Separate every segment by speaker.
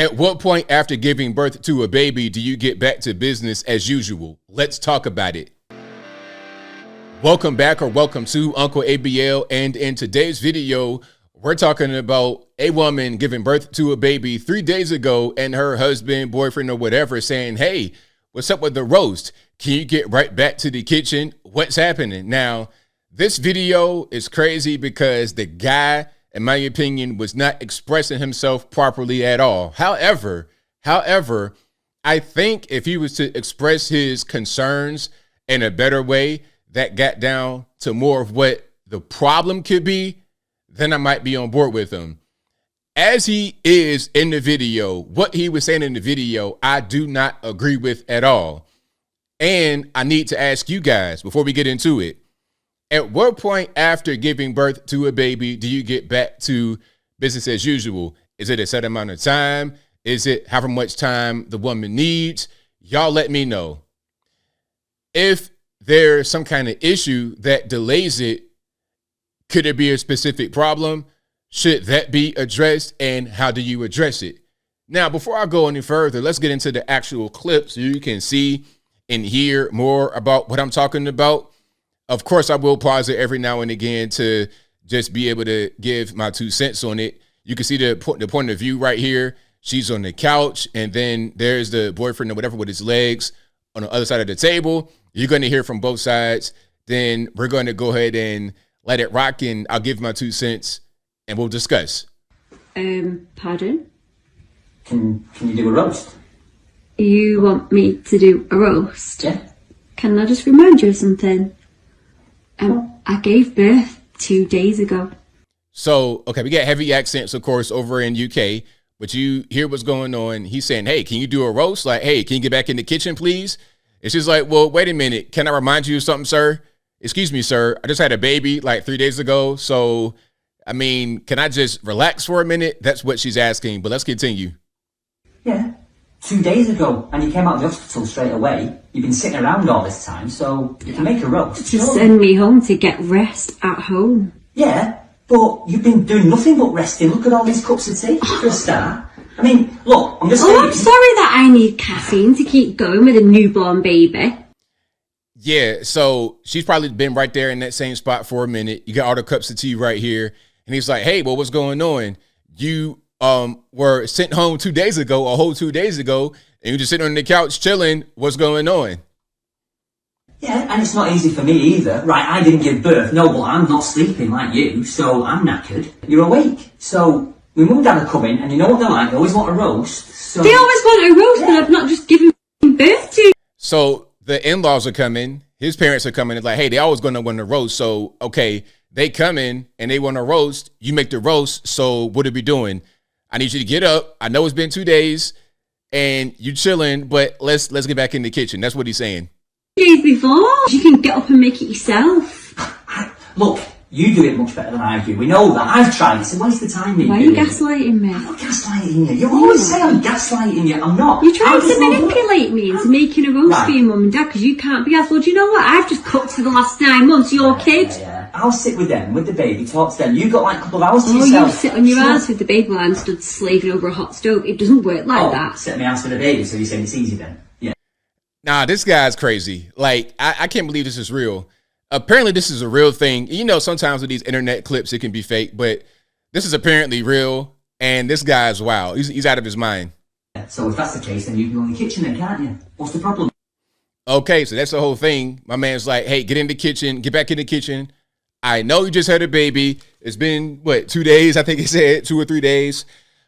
Speaker 1: At what point after giving birth to a baby do you get back to business as usual? Let's talk about it. Welcome back, or welcome to Uncle ABL, and in today's video, we're talking about a woman giving birth to a baby 3 days ago and her husband, boyfriend, or whatever saying, hey, what's up with the roast? Can you get right back to the kitchen? What's happening? Now, this video is crazy because the guy, in my opinion, was not expressing himself properly at all. However, I think if he was to express his concerns in a better way that got down to more of what the problem could be, then I might be on board with him. As he is in the video, what he was saying in the video, I do not agree with at all. And I need to ask you guys before we get into it, at what point after giving birth to a baby do you get back to business as usual? Is it a set amount of time? Is it however much time the woman needs? Y'all let me know. If there's some kind of issue that delays it, could it be a specific problem? Should that be addressed? And how do you address it? Now, before I go any further, let's get into the actual clip so you can see and hear more about what I'm talking about. Of course, I will pause it every now and again to just be able to give my 2 cents on it. You can see the point of view right here. She's on the couch, and then there's the boyfriend or whatever with his legs on the other side of the table. You're going to hear from both sides. Then we're going to go ahead and let it rock, and I'll give my 2 cents, and we'll discuss.
Speaker 2: Pardon?
Speaker 3: Can you do a roast?
Speaker 2: You want me to do a roast?
Speaker 3: Yeah.
Speaker 2: Can I just remind you of something? I gave birth 2 days ago.
Speaker 1: So, okay, we got heavy accents, of course, over in UK, but you hear what's going on. He's saying, hey, can you do a roast? Like, hey, can you get back in the kitchen, please? It's just like, well, wait a minute. Can I remind you of something, sir? Excuse me, sir. I just had a baby like 3 days ago. So, I mean, can I just relax for a minute? That's what she's asking, but let's continue.
Speaker 3: Yeah. 2 days ago, and you came out of the hospital straight away. You've been sitting around all this time, so you can make a roast.
Speaker 2: To send me home to get rest at home.
Speaker 3: Yeah, but you've been doing nothing but resting. Look at all these cups of tea for a start. I mean, look, I'm just saying.
Speaker 2: I'm sorry that I need caffeine to keep going with a newborn baby.
Speaker 1: Yeah, so she's probably been right there in that same spot for a minute. You got all the cups of tea right here. And he's like, hey, well, what's going on? You were sent home 2 days ago, a whole 2 days ago, and you're just sitting on the couch chilling. What's going on?
Speaker 3: Yeah, and it's not easy for me either. Right, I didn't give birth. No, but I'm not sleeping like you, so I'm knackered. You're awake. So my mum and dad are coming, and you know what they're like. They always want a roast. So
Speaker 2: they always want a roast, and I've not just given birth to.
Speaker 1: So the in-laws are coming. His parents are coming. It's like, hey, they always going to want a roast. So, okay, they come in, and they want a roast. You make the roast, so what are we doing? I need you to get up. I know it's been 2 days, and you chilling, but let's get back in the kitchen. That's what he's saying.
Speaker 2: Days before, you can get up and make it yourself.
Speaker 3: Look, you do it much better than I do. We know that. I've tried. It's a waste of time.
Speaker 2: Why are you gaslighting me?
Speaker 3: I'm not gaslighting you. You always say I'm gaslighting you. I'm not.
Speaker 2: You're trying to manipulate me into making a roast for your mum and dad because you can't be asked. Well, do you know what? I've just cooked for the last 9 months. Your kid.
Speaker 3: Yeah. I'll sit with them, with the baby, talk to them. You've got like a couple of hours to yourself.
Speaker 2: You sit on your ass with the baby while I'm stood slaving over a hot stove. It doesn't work like that.
Speaker 3: Sit on my ass with the baby, so you're saying it's easy then? Yeah.
Speaker 1: Nah, this guy's crazy. Like, I can't believe this is real. Apparently, this is a real thing. You know, sometimes with these internet clips, it can be fake, but this is apparently real, and this guy's wild. He's out of his mind.
Speaker 3: So if that's the case, then you can go in the kitchen then, can't you? What's the problem?
Speaker 1: Okay, so that's the whole thing. My man's like, hey, get in the kitchen, get back in the kitchen. I know you just had a baby. It's been, 2 days? I think he said 2 or 3 days.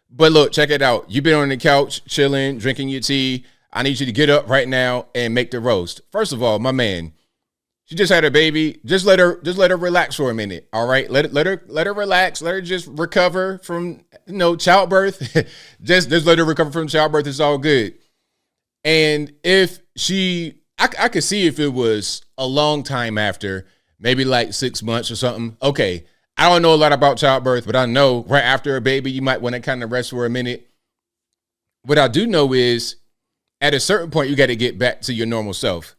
Speaker 1: But look, check it out. You've been on the couch, chilling, drinking your tea. I need you to get up right now and make the roast. First of all, my man, she just had a baby. Just let her relax for a minute. All right. Let her relax. Let her just recover from, childbirth. just let her recover from childbirth. It's all good. And if I could see if it was a long time after, maybe like 6 months or something. Okay. I don't know a lot about childbirth, but I know right after a baby, you might want to kind of rest for a minute. What I do know is at a certain point, you got to get back to your normal self.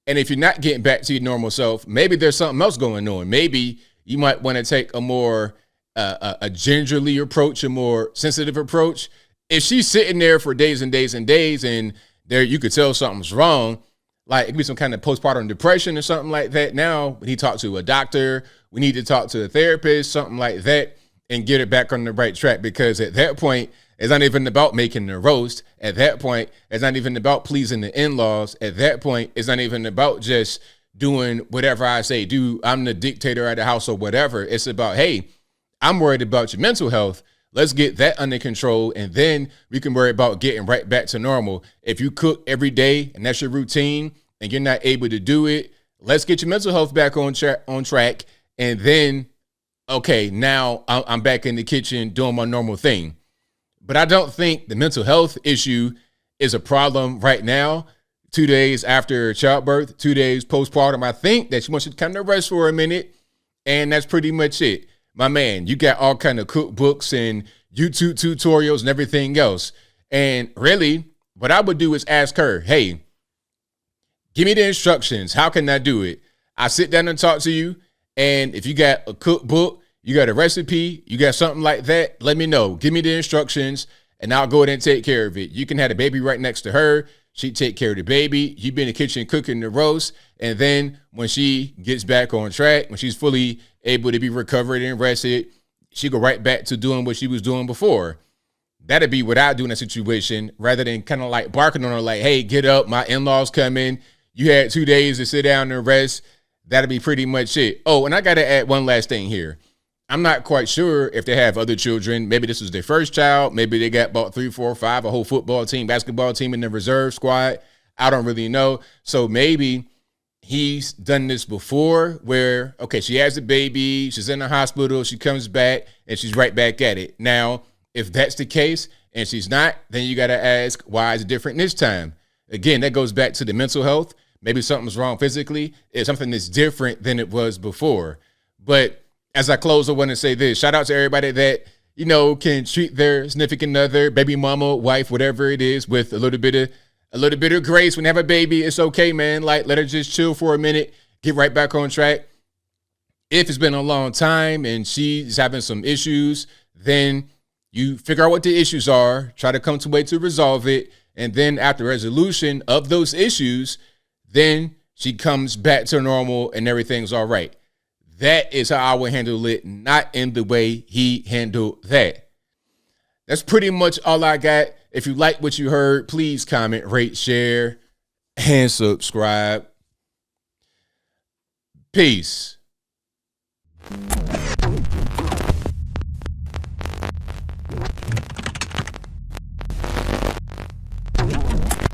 Speaker 1: And if you're not getting back to your normal self, maybe there's something else going on. Maybe you might want to take a more a gingerly approach, a more sensitive approach, if she's sitting there for days and days and days and there you could tell something's wrong, like it could be some kind of postpartum depression or something like that. Now we need to talk to a doctor. We need to talk to a therapist, something like that, and get it back on the right track. Because at that point, it's not even about making the roast. At that point, it's not even about pleasing the in-laws. At that point, it's not even about just doing whatever I say do. I'm the dictator of the house or whatever. It's about, hey, I'm worried about your mental health. Let's get that under control, and then we can worry about getting right back to normal. If you cook every day and that's your routine and you're not able to do it, let's get your mental health back on track. And then, okay, now I'm back in the kitchen doing my normal thing. But I don't think the mental health issue is a problem right now. 2 days after childbirth, 2 days postpartum, I think that she wants to kind of rest for a minute, and that's pretty much it. My man, you got all kind of cookbooks and YouTube tutorials and everything else. And really, what I would do is ask her, hey, give me the instructions. How can I do it? I sit down and talk to you. And if you got a cookbook, you got a recipe, you got something like that, let me know. Give me the instructions and I'll go ahead and take care of it. You can have the baby right next to her. She take care of the baby. You be in the kitchen cooking the roast. And then when she gets back on track, when she's fully able to be recovered and rested, she go right back to doing what she was doing before. That'd be what I do in a situation, rather than kind of like barking on her like, hey, get up, my in-laws coming. You had 2 days to sit down and rest. That'd be pretty much it. Oh, and I got to add one last thing here. I'm not quite sure if they have other children. Maybe this was their first child. Maybe they got about 3, 4, 5, a whole football team, basketball team in the reserve squad. I don't really know. So maybe he's done this before where, okay, she has a baby, she's in the hospital, she comes back, and she's right back at it. Now, if that's the case and she's not, then you got to ask, why is it different this time? Again, that goes back to the mental health. Maybe something's wrong physically. It's something that's different than it was before. But as I close, I want to say this. Shout out to everybody that, you know, can treat their significant other, baby mama, wife, whatever it is, with a little bit of grace. When they have a baby, it's okay, man. Like, let her just chill for a minute, get right back on track. If it's been a long time and she's having some issues, then you figure out what the issues are, try to come to a way to resolve it. And then after resolution of those issues, then she comes back to normal and everything's all right. That is how I would handle it, not in the way he handled that. That's pretty much all I got. If you like what you heard, please comment, rate, share, and subscribe. Peace.